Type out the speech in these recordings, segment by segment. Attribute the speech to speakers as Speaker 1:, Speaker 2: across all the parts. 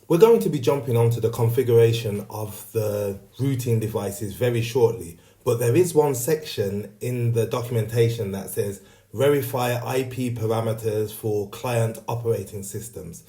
Speaker 1: We're going to be jumping onto the configuration of the routing devices very shortly, but there is one section in the documentation that says verify IP parameters for client operating systems.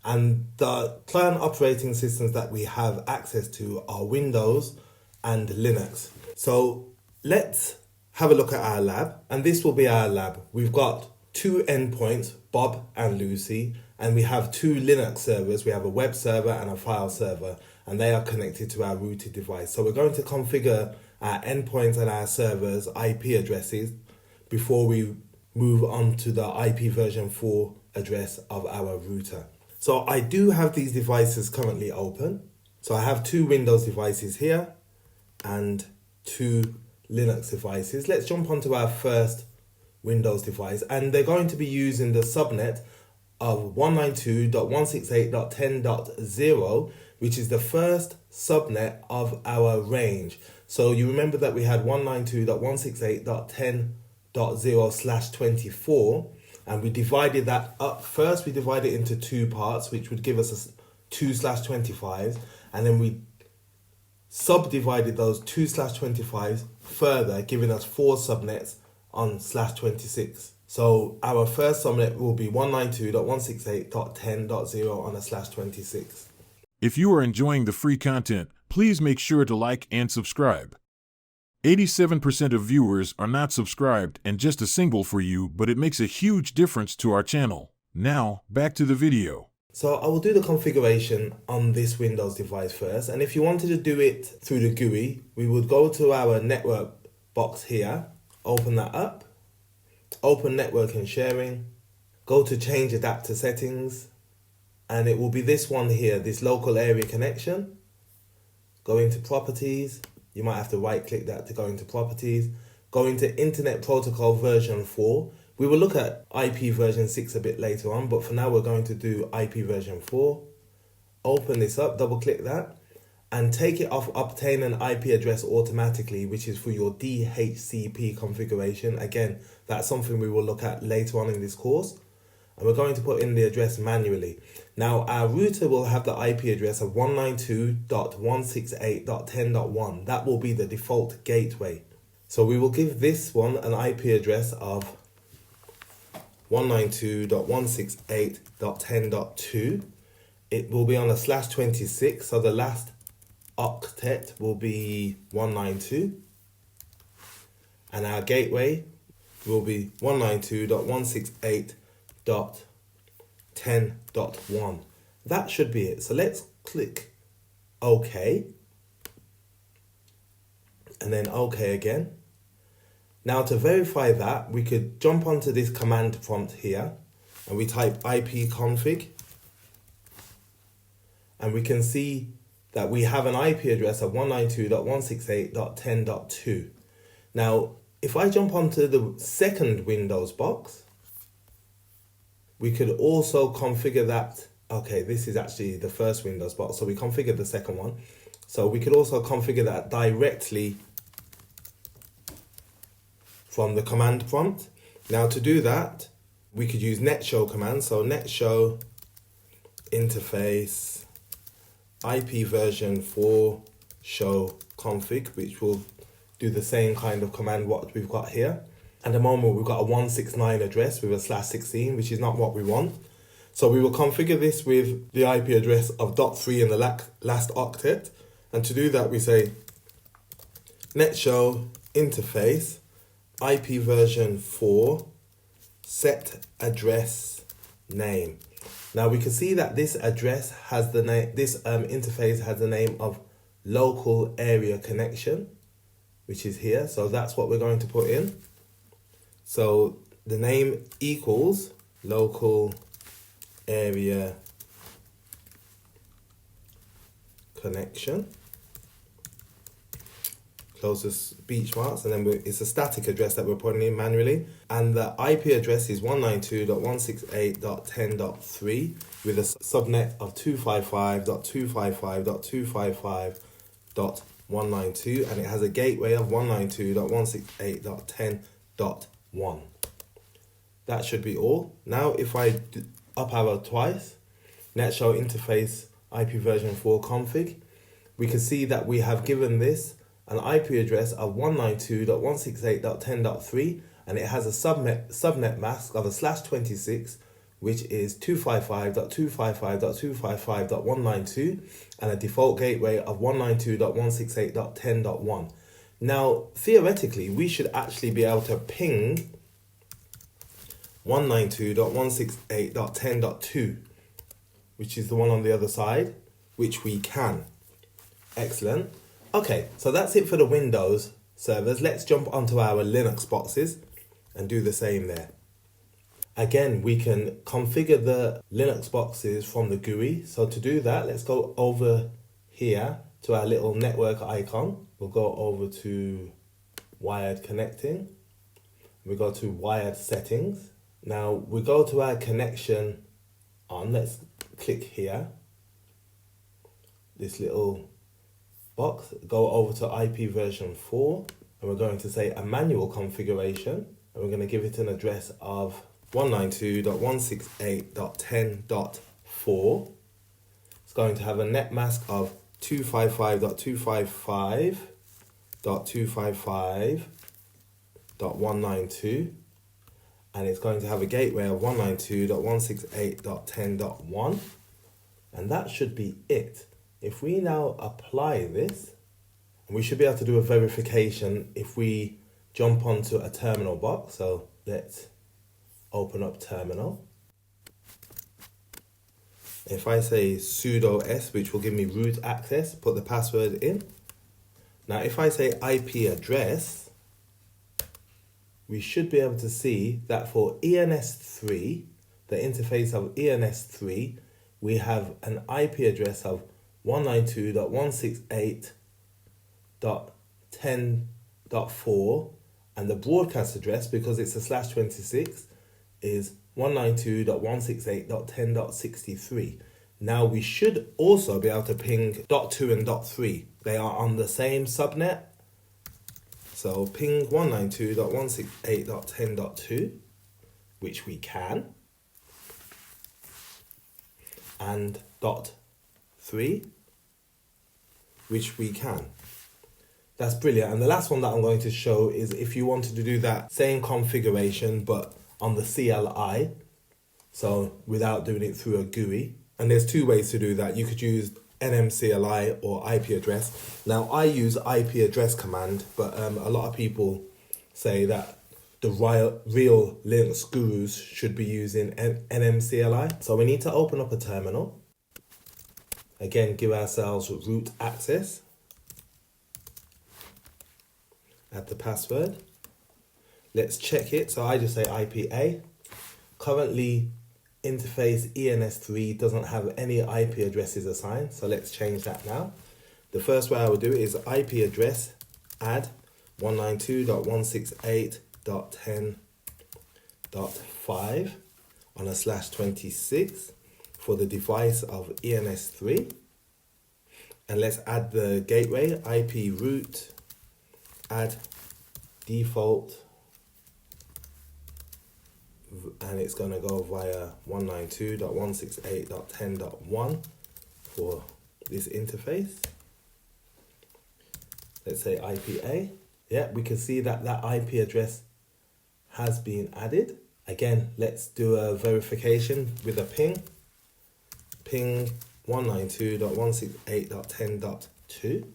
Speaker 1: And the client operating systems that we have access to are Windows and Linux. So let's have a look at our lab, and this will be our lab. We've got two endpoints, Bob and Lucy, and we have two Linux servers. We have a web server and a file server, and they are connected to our routed device. So we're going to configure our endpoints and our servers' IP addresses before we move on to the IP version 4 address of our router. So I do have these devices currently open. So I have two Windows devices here and two Linux devices. Let's jump onto our first Windows device, and they're going to be using the subnet of 192.168.10.0, which is the first subnet of our range. So you remember that we had 192.168.10.0/24, and we divided that up. First, we divided it into two parts, which would give us 2/25s, and then we subdivided those 2/25s further, giving us four subnets on /26. So our first subnet will be 192.168.10.0 on a /26.
Speaker 2: If you are enjoying the free content, please make sure to like and subscribe. 87% of viewers are not subscribed, and just a single for you, but it makes a huge difference to our channel. Now, back to the video.
Speaker 1: So I will do the configuration on this Windows device first, and if you wanted to do it through the GUI, we would go to our network box here, open that up, open network and sharing, go to change adapter settings, and it will be this one here, this local area connection. Go into properties, you might have to right click that to go into properties, go into Internet Protocol version 4. We will look at IP version 6 a bit later on, but for now we're going to do IP version 4. Open this up, double click that, and take it off obtain an IP address automatically, which is for your DHCP configuration. Again, that's something we will look at later on in this course. And we're going to put in the address manually. Now our router will have the IP address of 192.168.10.1. That will be the default gateway. So we will give this one an IP address of 192.168.10.2. It will be on a /26, so the last octet will be 192, and our gateway will be 192.168.10.1. That should be it. So let's click OK, and then OK again. Now to verify that, we could jump onto this command prompt here, and we type ipconfig, and we can see that we have an IP address of 192.168.10.2. Now, if I jump onto the second Windows box, we could also configure that. Okay, this is actually the first Windows box, so we configured the second one. So we could also configure that directly from the command prompt. Now to do that, we could use netshow command. So netshow interface IP version 4 show config, which will do the same kind of command what we've got here. At the moment, we've got a 169 address with a /16, which is not what we want. So we will configure this with the IP address of .3 in the last octet. And to do that, we say netshow interface IP version 4 set address name. Now we can see that this address has the name, this interface has the name of local area connection, which is here. So that's what we're going to put in. So the name equals local area connection, closest speech marks, and then it's a static address that we're putting in manually, and the IP address is 192.168.10.3 with a subnet of 255.255.255.192, and it has a gateway of 192.168.10.1. That should be all. Now if I up arrow twice, netshow interface IP version 4 config, we can see that we have given this an IP address of 192.168.10.3, and it has a subnet mask of a /26, which is 255.255.255.192, and a default gateway of 192.168.10.1. Now, theoretically, we should actually be able to ping 192.168.10.2, which is the one on the other side, which we can. Excellent. Okay, so that's it for the Windows servers. Let's jump onto our Linux boxes and do the same there. Again, we can configure the Linux boxes from the GUI. So to do that, let's go over here to our little network icon. We'll go over to wired connecting. We go to wired settings. Now we go to our connection on. Let's click here. This little box, go over to IP version 4, and we're going to say a manual configuration, and we're going to give it an address of 192.168.10.4. It's going to have a net mask of 255.255.255.192, and it's going to have a gateway of 192.168.10.1, and that should be it. If we now apply this, we should be able to do a verification if we jump onto a terminal box. So let's open up terminal. If I say sudo s, which will give me root access, put the password in. Now if I say IP address, we should be able to see that for ENS3, the interface of ENS3, we have an IP address of 192.168.10.4, and the broadcast address, because it's a /26, is 192.168.10.63. Now we should also be able to ping .2 and .3. They are on the same subnet. So ping 192.168.10.2, which we can, and .3, which we can. That's brilliant. And the last one that I'm going to show is if you wanted to do that same configuration but on the CLI, so without doing it through a GUI. And there's two ways to do that. You could use nmcli or IP address. Now I use IP address command, but a lot of people say that the real Linux gurus should be using nmcli. So we need to open up a terminal. Again, give ourselves root access. Add the password. Let's check it. So I just say IPA. Currently, interface ENS3 doesn't have any IP addresses assigned. So let's change that now. The first way I would do it is IP address add 192.168.10.5 on a /26 for the device of ENS3. And let's add the gateway, IP root, add default, and it's going to go via 192.168.10.1 for this interface. Let's say IPA. Yeah, we can see that that IP address has been added. Again, let's do a verification with a ping. Ping 192.168.10.2,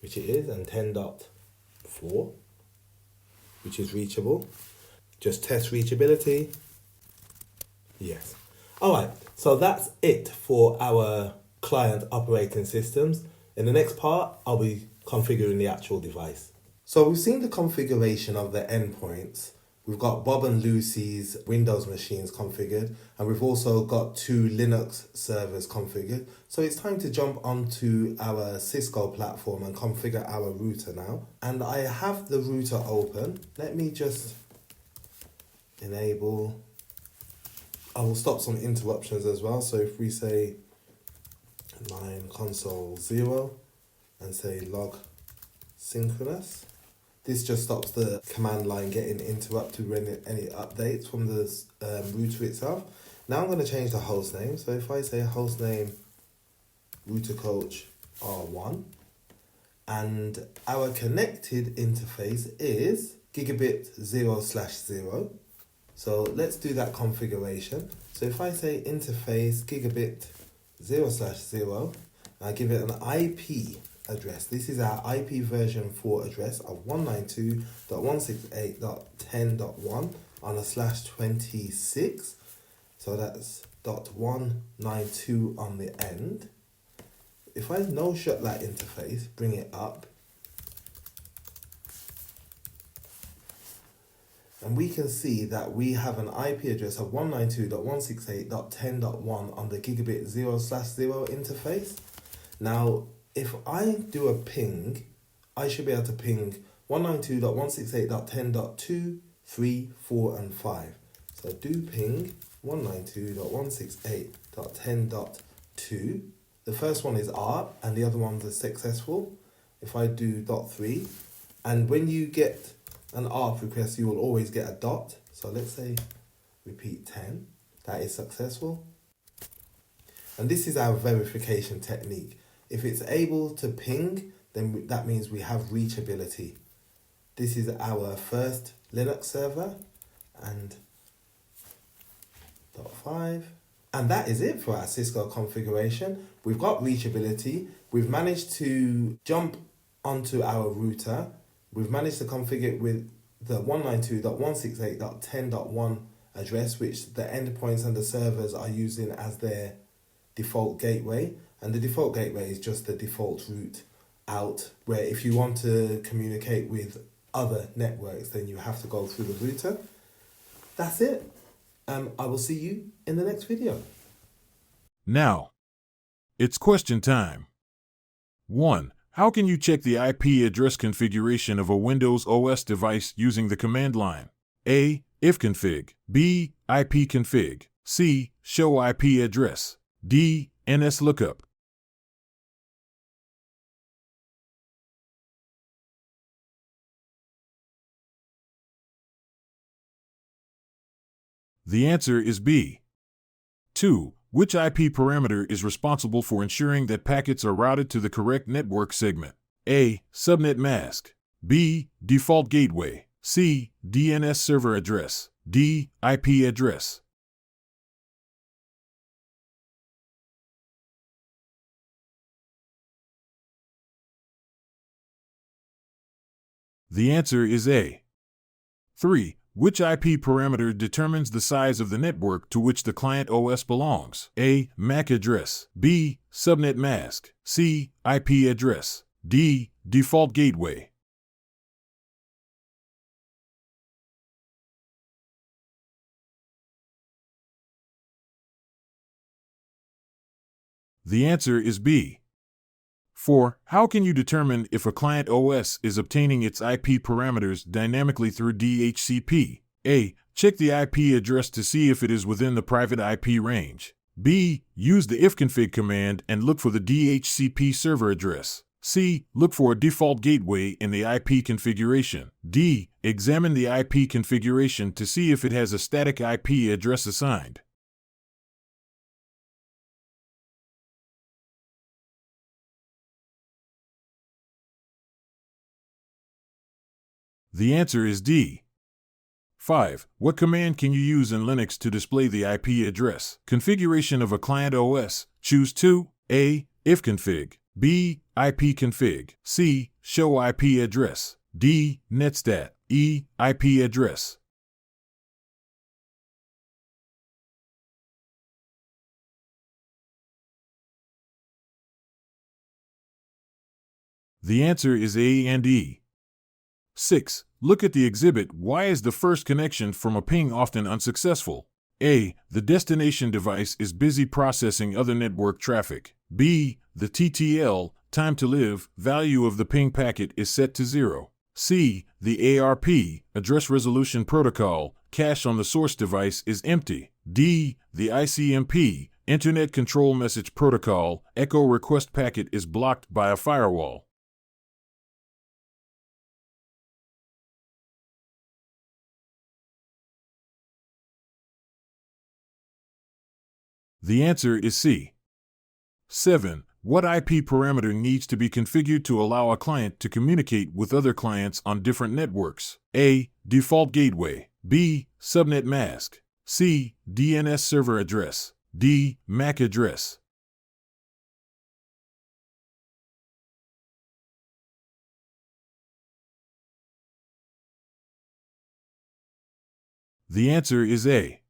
Speaker 1: which it is, and 10.4, which is reachable. Just test reachability. Yes. All right, so that's it for our client operating systems. In the next part, I'll be configuring the actual device. So we've seen the configuration of the endpoints. We've got Bob and Lucy's Windows machines configured, and we've also got 2 Linux servers configured. So it's time to jump onto our Cisco platform and configure our router now. And I have the router open. Let me just enable. I will stop some interruptions as well. So if we say line console 0 and say log synchronous, this just stops the command line getting interrupted when any updates from the router itself. Now I'm going to change the host name. So if I say host name router coach R1, and our connected interface is gigabit 0/0. So let's do that configuration. So if I say interface gigabit 0/0, I give it an IP address. This is our IP version 4 address of 192.168.10.1 on a /26. So that's .192 on the end. If I no shut that interface, bring it up, and we can see that we have an IP address of 192.168.10.1 on the gigabit 0/0 interface. Now, if I do a ping, I should be able to ping 192.168.10.2, 3, 4, and 5. So do ping 192.168.10.2. The first one is R and the other ones are successful. If I do .3, and when you get an ARP request, you will always get a dot. So let's say repeat 10. That is successful. And this is our verification technique. If it's able to ping, then that means we have reachability. This is our first Linux server, and .5. And that is it for our Cisco configuration. We've got reachability. We've managed to jump onto our router. We've managed to configure it with the 192.168.10.1 address, which the endpoints and the servers are using as their default gateway. And the default gateway is just the default route out, where if you want to communicate with other networks, then you have to go through the router. That's it. I will see you in the next video.
Speaker 2: Now, it's question time. 1. How can you check the IP address configuration of a Windows OS device using the command line? A. ifconfig. B. ipconfig. C. Show IP address. D. NSLOOKUP. The answer is B. 2. Which IP parameter is responsible for ensuring that packets are routed to the correct network segment? A. Subnet mask. B. Default gateway. C. DNS server address. D. IP address. The answer is A. 3. Which IP parameter determines the size of the network to which the client OS belongs? A. MAC address. B. Subnet mask. C. IP address. D. Default gateway. The answer is B. 4. How can you determine if a client OS is obtaining its IP parameters dynamically through DHCP? A. Check the IP address to see if it is within the private IP range. B. Use the ifconfig command and look for the DHCP server address. C. Look for a default gateway in the IP configuration. D. Examine the IP configuration to see if it has a static IP address assigned. The answer is D. 5. What command can you use in Linux to display the IP address? Configuration of a client OS. Choose 2. A. ifconfig. B. ipconfig. C. Show IP address. D. netstat. E. IP address. The answer is A and E. 6. Look at the exhibit. Why is the first connection from a ping often unsuccessful? A. The destination device is busy processing other network traffic. B. The TTL, time to live, value of the ping packet is set to 0. C. The ARP, address resolution protocol, cache on the source device is empty. D. The ICMP, Internet Control Message Protocol, echo request packet is blocked by a firewall. The answer is C. 7. What IP parameter needs to be configured to allow a client to communicate with other clients on different networks? A. Default gateway. B. Subnet mask. C. DNS server address. D. MAC address. The answer is A.